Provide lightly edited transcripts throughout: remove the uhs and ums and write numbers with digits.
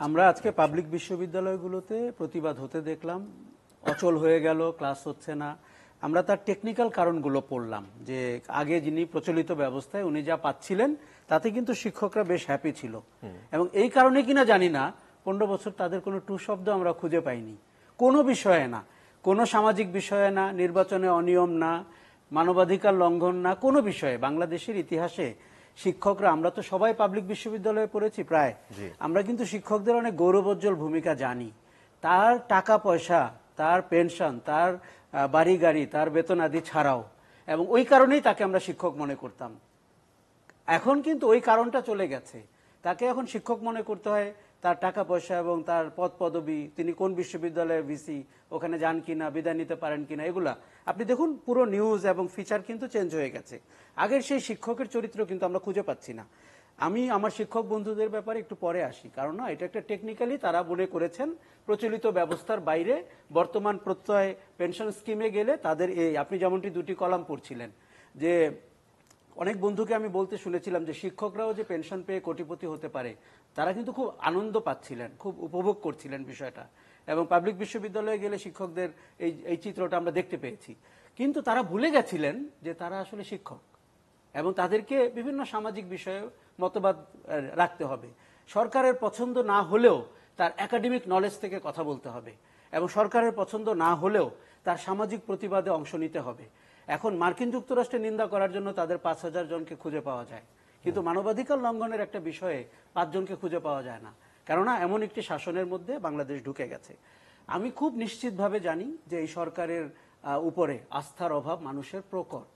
আমরা আজকে পাবলিক বিশ্ববিদ্যালয়গুলোতে প্রতিবাদ হতে দেখলাম, অচল হয়ে গেল, ক্লাস হচ্ছে না। আমরা তার টেকনিক্যাল কারণগুলো পড়লাম, যে আগে যিনি প্রচলিত ব্যবস্থায় উনি যা পাচ্ছিলেন তাতে কিন্তু শিক্ষকরা বেশ হ্যাপি ছিল, এবং এই কারণে কিনা জানি না 15 বছর তাদের কোনো টু শব্দ আমরা খুঁজে পাইনি, কোনো বিষয়ে না, কোনো সামাজিক বিষয়ে না, নির্বাচনে অনিয়ম না, মানবাধিকার লঙ্ঘন না, কোনো বিষয়ে। বাংলাদেশের ইতিহাসে শিক্ষকরা, আমরা তো সবাই পাবলিক বিশ্ববিদ্যালয়ে পড়েছি প্রায়, আমরা কিন্তু শিক্ষকদের অনেক গৌরবোজ্জ্বল ভূমিকা জানি। তার টাকা পয়সা, তার পেনশন, তার বাড়ি গাড়ি, তার বেতন আদি ছাড়াও, এবং ওই কারণেই তাকে আমরা শিক্ষক মনে করতাম। এখন কিন্তু ওই কারণটা চলে গেছে, তাকে এখন শিক্ষক মনে করতে হয় তার টাকা পয়সা এবং তার পদ পদবি, তিনি কোন বিশ্ববিদ্যালয়ের ভিসি, ওখানে যান কিনা, বিদায় নিতে পারেন কিনা, এগুলা আপনি দেখুন। পুরো নিউজ এবং ফিচার কিন্তু চেঞ্জ হয়ে গেছে। আগের সেই শিক্ষকের চরিত্র কিন্তু আমরা খুঁজে পাচ্ছি না। আমি আমার শিক্ষক বন্ধুদের ব্যাপারে একটু পরে আসি, কারণ না, এটা একটা টেকনিক্যালি তারা মনে করেছেন প্রচলিত ব্যবস্থার বাইরে বর্তমান প্রত্যয় পেনশন স্কিমে গেলে তাদের এই, আপনি যেমনটি দুটি কলাম পড়ছিলেন, যে অনেক বন্ধুকে আমি বলতে শুনেছিলাম যে শিক্ষকরাও যে পেনশন পেয়ে কোটিপতি হতে পারে, তারা কিন্তু খুব আনন্দ পাচ্ছিলেন, খুব উপভোগ করছিলেন বিষয়টা, এবং পাবলিক বিশ্ববিদ্যালয়ে গেলে শিক্ষকদের এই চিত্রটা আমরা দেখতে পেয়েছি। কিন্তু তারা ভুলে গেছিলেন যে তারা আসলে শিক্ষক, এবং তাদেরকে বিভিন্ন সামাজিক বিষয়ে মতবাদ রাখতে হবে। সরকারের পছন্দ না হলেও তার একাডেমিক নলেজ থেকে কথা বলতে হবে, এবং সরকারের পছন্দ না হলেও তার সামাজিক প্রতিবাদে অংশ নিতে হবে। এখন মার্কিন যুক্তরাষ্ট্রের নিন্দা করার জন্য তাদের 5,000 জনকে খুঁজে পাওয়া যায়, কিন্তু মানবাধিকার লঙ্ঘনের একটা বিষয়ে 5 জনকে খুঁজে পাওয়া যায় না, কেননা এমন একটি শাসনের মধ্যে বাংলাদেশ ঢুকে গেছে। আমি খুব নিশ্চিতভাবে জানি যে এই সরকারের উপরে আস্থার অভাব মানুষের প্রকট,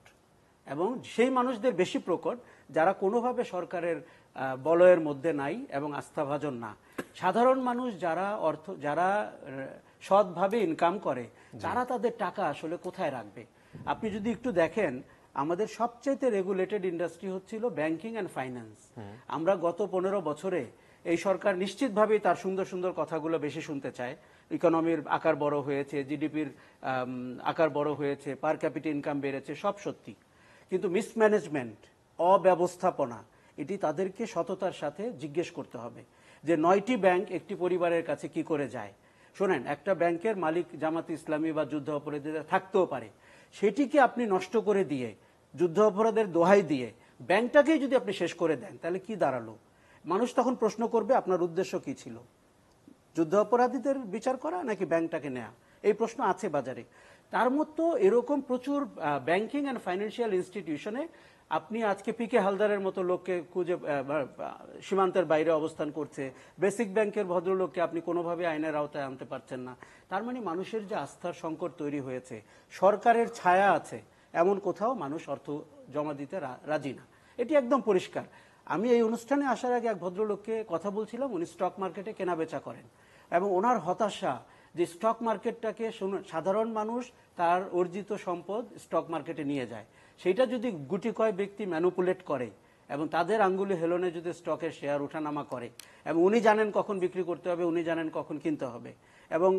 এবং সেই মানুষদের বেশি প্রকট যারা কোনোভাবে সরকারের বলয়ের মধ্যে নাই এবং আস্থাভাজন না। সাধারণ মানুষ যারা সৎভাবে ইনকাম করে, তারা তাদের টাকা আসলে কোথায় রাখবে? আপনি যদি একটু দেখেন, আমাদের সবচেয়ে রেগুলেটেড ইন্ডাস্ট্রি হচ্ছিল ব্যাংকিং অ্যান্ড ফাইন্যান্স। আমরা গত 15 বছরে এই সরকার নিশ্চিতভাবেই তার সুন্দর সুন্দর কথাগুলো বেশি শুনতে চায়। ইকোনমির আকার বড় হয়েছে, জিডিপির আকার বড় হয়েছে, পার ক্যাপিটা ইনকাম বেড়েছে, সব সত্যি, কিন্তু মিসম্যানেজমেন্ট, অব্যবস্থাপনা, এটি তাদেরকে সততার সাথে জিজ্ঞেস করতে হবে যে 9টি ব্যাংক একটি পরিবারের কাছে কি করে যায়। শোনেন, একটা ব্যাংকের মালিক জামাত ইসলামী বা যুদ্ধ অপরাধীরা থাকতেও পারে, সেটিকে আপনি নষ্ট করে দিয়ে, যুদ্ধ অপরাধের দোহাই দিয়ে ব্যাংকটাকেই যদি আপনি শেষ করে দেন, তাহলে কি দাঁড়ালো? মানুষ তখন প্রশ্ন করবে আপনার উদ্দেশ্য কি ছিল, যুদ্ধ অপরাধীদের বিচার করা নাকি ব্যাংকটাকে নেয়া? এই প্রশ্ন আছে বাজারে। তার মতো এরকম প্রচুর ব্যাংকিং অ্যান্ড ফাইন্যান্সিয়াল ইনস্টিটিউশনে আপনি আজকে পিকে হালদারের মতো লোককে খুঁজে সীমান্তের বাইরে অবস্থান করছে, বেসিক ব্যাংকের ভদ্রলোককে আপনি কোনোভাবে আইনের আওতায় আনতে পারছেন না। তার মানে মানুষের যে আস্থার সংকট তৈরি হয়েছে, সরকারের ছায়া আছে এমন কোথাও মানুষ অর্থ জমা দিতে রাজি না, এটি একদম পরিষ্কার। আমি এই অনুষ্ঠানে আসার আগে এক ভদ্রলোককে কথা বলছিলাম, উনি স্টক মার্কেটে কেনাবেচা করেন, এবং ওনার হতাশা যে স্টক মার্কেটটাকে সাধারণ মানুষ তার অর্জিত সম্পদ স্টক মার্কেটে নিয়ে যায়, সেইটা যদি গুটি কয় ব্যক্তি ম্যানুপুলেট করে এবং তাদের আঙ্গুলি হেলনে যদি স্টকের শেয়ার ওঠানামা করে, এবং উনি জানেন কখন বিক্রি করতে হবে, উনি জানেন কখন কিনতে হবে, এবং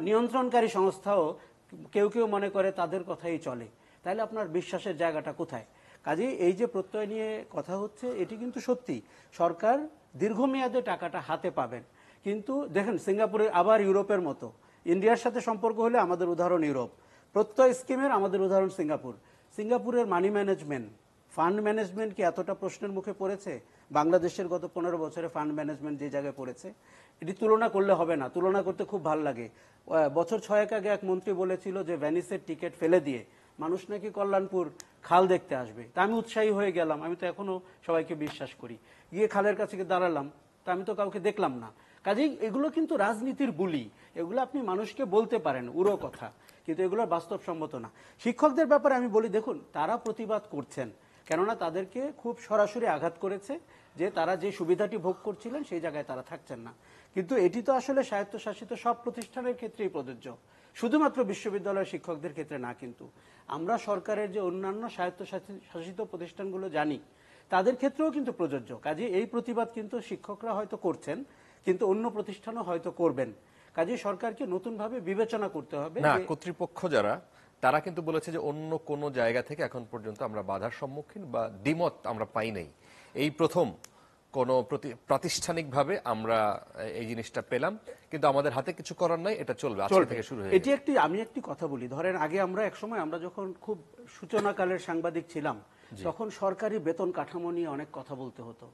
নিয়ন্ত্রণকারী সংস্থাও কেউ কেউ মনে করে তাদের কথাই চলে, তাহলে আপনার বিশ্বাসের জায়গাটা কোথায়? কাজেই এই যে প্রত্যয় নিয়ে কথা হচ্ছে, এটি কিন্তু সত্যি, সরকার দীর্ঘমেয়াদে টাকাটা হাতে পাবেন। কিন্তু দেখেন, সিঙ্গাপুরের আবার ইউরোপের মতো, ইন্ডিয়ার সাথে সম্পর্ক হলে আমাদের উদাহরণ ইউরোপ, প্রত্যয় স্কিমের আমাদের উদাহরণ সিঙ্গাপুর। সিঙ্গাপুরের মানি ম্যানেজমেন্ট, ফান্ড ম্যানেজমেন্ট কি এতটা প্রশ্নের মুখে পড়েছে? বাংলাদেশের গত 15 বছরে ফান্ড ম্যানেজমেন্ট যে জায়গায় পড়েছে, এটি তুলনা করলে হবে না। তুলনা করতে খুব ভালো লাগে। বছর 6 আগে এক মন্ত্রী বলেছিল যে ভ্যানিসের টিকিট ফেলে দিয়ে মানুষ নাকি কল্যাণপুর খাল দেখতে আসবে। তা আমি উৎসাহী হয়ে গেলাম, আমি তো এখনো সবাইকে বিশ্বাস করি। গিয়ে খালের কাছে দাঁড়ালাম, তা আমি তো কাউকে দেখলাম না। কাজেই এগুলো কিন্তু রাজনীতির বুলি, এগুলো আপনি মানুষকে বলতে পারেন উড়ো কথা, কিন্তু এগুলো বাস্তবসম্মত না। শিক্ষকদের ব্যাপারে আমি বলি, দেখুন, তারা প্রতিবাদ করছেন, কেননা তাদেরকে খুব সরাসরি আঘাত করেছে যে তারা যে সুবিধাটি ভোগ করছিলেন সেই জায়গায় তারা থাকছেন না। কিন্তু এটি তো আসলে স্বায়ত্তশাসিত সব প্রতিষ্ঠানের ক্ষেত্রেই প্রযোজ্য, শুধুমাত্র বিশ্ববিদ্যালয়ের শিক্ষকদের ক্ষেত্রে না। কিন্তু আমরা সরকারের যে অন্যান্য স্বায়ত্তশাসিত প্রতিষ্ঠানগুলো জানি, তাদের ক্ষেত্রেও কিন্তু প্রযোজ্য। কাজে এই প্রতিবাদ কিন্তু শিক্ষকরা হয়তো করছেন, কিন্তু অন্য প্রতিষ্ঠানও হয়তো করবেন। কাজে সরকারকে নতুনভাবে বিবেচনা করতে হবে। না, কর্তৃপক্ষ যারা, তারা কিন্তু বলেছে যে অন্য কোনো জায়গা থেকে এখন পর্যন্ত আমরা বাধার সম্মুখীন বা দ্বিমত আমরা পাই নাই। এই প্রথম কোনো প্রাতিষ্ঠানিকভাবে আমরা এই জিনিসটা পেলাম, কিন্তু আমাদের হাতে কিছু করার নাই, এটা চলবে, আজকে থেকে শুরু হয়ে এটি আমি একটি কথা বলি, ধরেন আগে আমরা একসময় আমরা যখন খুব সূচনাকালের সাংবাদিক ছিলাম তখন সরকারি বেতন কাঠামো নিয়ে অনেক কথা বলতে হতো,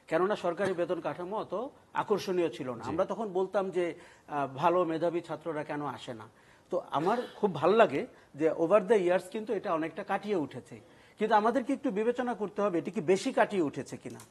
কেননা সরকারি বেতন কাঠামো অত আকর্ষণীয় ছিল না। আমরা তখন বলতাম যে ভালো মেধাবী ছাত্ররা কেন আসে না। তো আমার খুব ভালো লাগে যে ওভার দ্য ইয়ার্স কিন্তু এটা অনেকটা কাটিয়ে উঠেছে, কিন্তু আমাদেরকে একটু বিবেচনা করতে হবে এটি কি বেশি কাটিয়ে উঠেছে কিনা,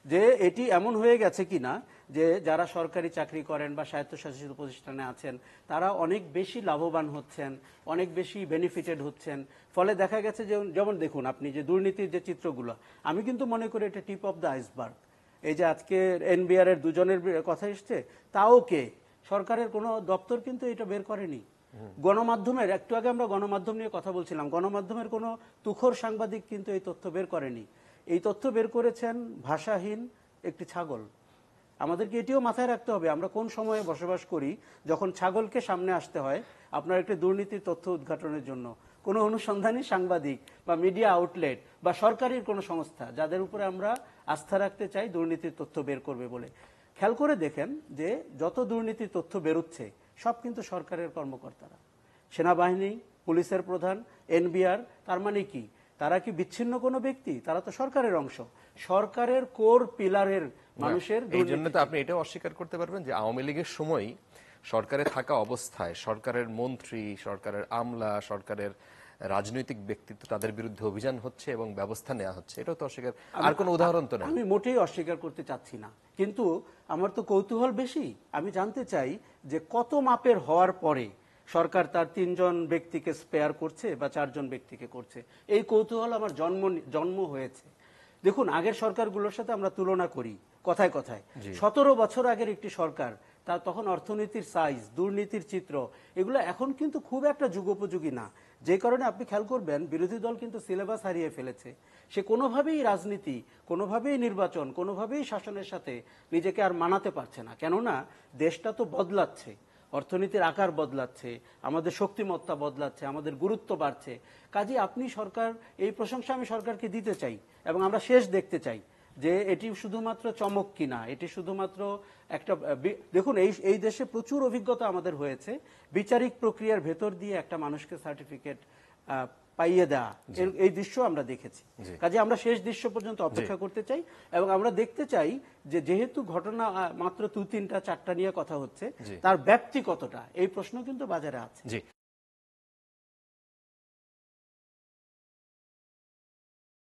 যে এটি এমন হয়ে গেছে কিনা যে যারা সরকারি চাকরি করেন বা স্বায়ত্তশাসিত প্রতিষ্ঠানে আছেন তারা অনেক বেশি লাভবান হচ্ছেন, অনেক বেশি বেনিফিটেড হচ্ছেন। ফলে দেখা গেছে যে যেমন দেখুন আপনি যে দুর্নীতির যে চিত্রগুলো, আমি কিন্তু মনে করি এটা টিপ অফ দ্য আইসবার্গ। এই যে আজকে এনবিআর এর দুজনের কথা এসছে, তাও কে সরকারের কোনো দপ্তর কিন্তু এটা বের করেনি। গণমাধ্যমের, একটু আগে আমরা গণমাধ্যম নিয়ে কথা বলছিলাম, গণমাধ্যমের কোনো তুখোর সাংবাদিক কিন্তু এই তথ্য বের করেনি। এই তথ্য বের করেছেন ভাষাহীন একটি ছাগল। আমাদেরকে এটিও মাথায় রাখতে হবে আমরা কোন সময়ে বসবাস করি, যখন ছাগলকে সামনে আসতে হয় আপনার একটি দুর্নীতির তথ্য উদ্ঘাটনের জন্য। কোনো অনুসন্ধানী সাংবাদিক বা মিডিয়া আউটলেট বা সরকারের কোনো সংস্থা যাদের উপরে আমরা আস্থা রাখতে চাই দুর্নীতির তথ্য বের করবে বলে, খেয়াল করে দেখেন যে যত দুর্নীতির তথ্য বেরোচ্ছে সব কিন্তু সরকারের কর্মকর্তারা, সেনাবাহিনী, পুলিশের প্রধান, এনবিআর। তার মানে কি তারা কি বিচ্ছিন্ন কোনো ব্যক্তি? তারা তো সরকারের অংশ, সরকারের কোর পিলারের মানুষের। এই জন্য তো আপনি এটাও অস্বীকার করতে পারবেন যে আওয়ামী লীগের সময় সরকারে থাকা অবস্থায় সরকারের মন্ত্রী, সরকারের আমলা, সরকারের রাজনৈতিক ব্যক্তিত্ব তাদের বিরুদ্ধে অভিযান হচ্ছে এবং ব্যবস্থা নেওয়া হচ্ছে, এটাও তো অস্বীকার, আর কোনো উদাহরণ তো নেই। আমি মোটেই অস্বীকার করতে চাচ্ছি না, কিন্তু আমার তো কৌতূহল বেশি। আমি জানতে চাই যে কত মাপের হওয়ার পরে সরকার তার 3 জন ব্যক্তিকে স্পেয়ার করছে বা 4 জন ব্যক্তিকে করছে, এই কৌতূহল আমার জন্ম হয়েছে। দেখুন আগের সরকারগুলোর সাথে আমরা তুলনা করি কথায় কথায়, 17 বছর আগের একটি সরকার, তা তখন অর্থনীতির সাইজ, দুর্নীতির চিত্র, এগুলো এখন কিন্তু খুব একটা যুগোপযোগী না। যে কারণে আপনি খেয়াল করবেন বিরোধী দল কিন্তু সিলেবাস হারিয়ে ফেলেছে। সে কোনোভাবেই রাজনীতি, কোনোভাবেই নির্বাচন, কোনোভাবেই শাসনের সাথে নিজেকে আর মানাতে পারছে না, কেননা দেশটা তো বদলাচ্ছে, অর্থনীতির আকার বদলাচ্ছে, আমাদের শক্তিমত্তা বদলাচ্ছে, আমাদের গুরুত্ব বাড়ছে। কাজে আপনি সরকার, এই প্রশংসা আমি সরকারকে দিতে চাই এবং আমরা শেষ দেখতে চাই যে এটি শুধুমাত্র চমক কিনা, এটি শুধুমাত্র একটা দেখুন এই দেশে প্রচুর অভিজ্ঞতা আমাদের হয়েছে বিচারিক প্রক্রিয়ার ভেতর দিয়ে একটা মানুষকে সার্টিফিকেট পাইয়ে দেওয়া, এই দৃশ্য আমরা দেখেছি। কাজে আমরা শেষ দৃশ্য পর্যন্ত অপেক্ষা করতে চাই এবং আমরা দেখতে চাই যে যেহেতু ঘটনা মাত্র 2-3-4টা নিয়ে কথা হচ্ছে, তার ব্যাপ্তি কতটা, এই প্রশ্ন কিন্তু বাজারে আছে। জি।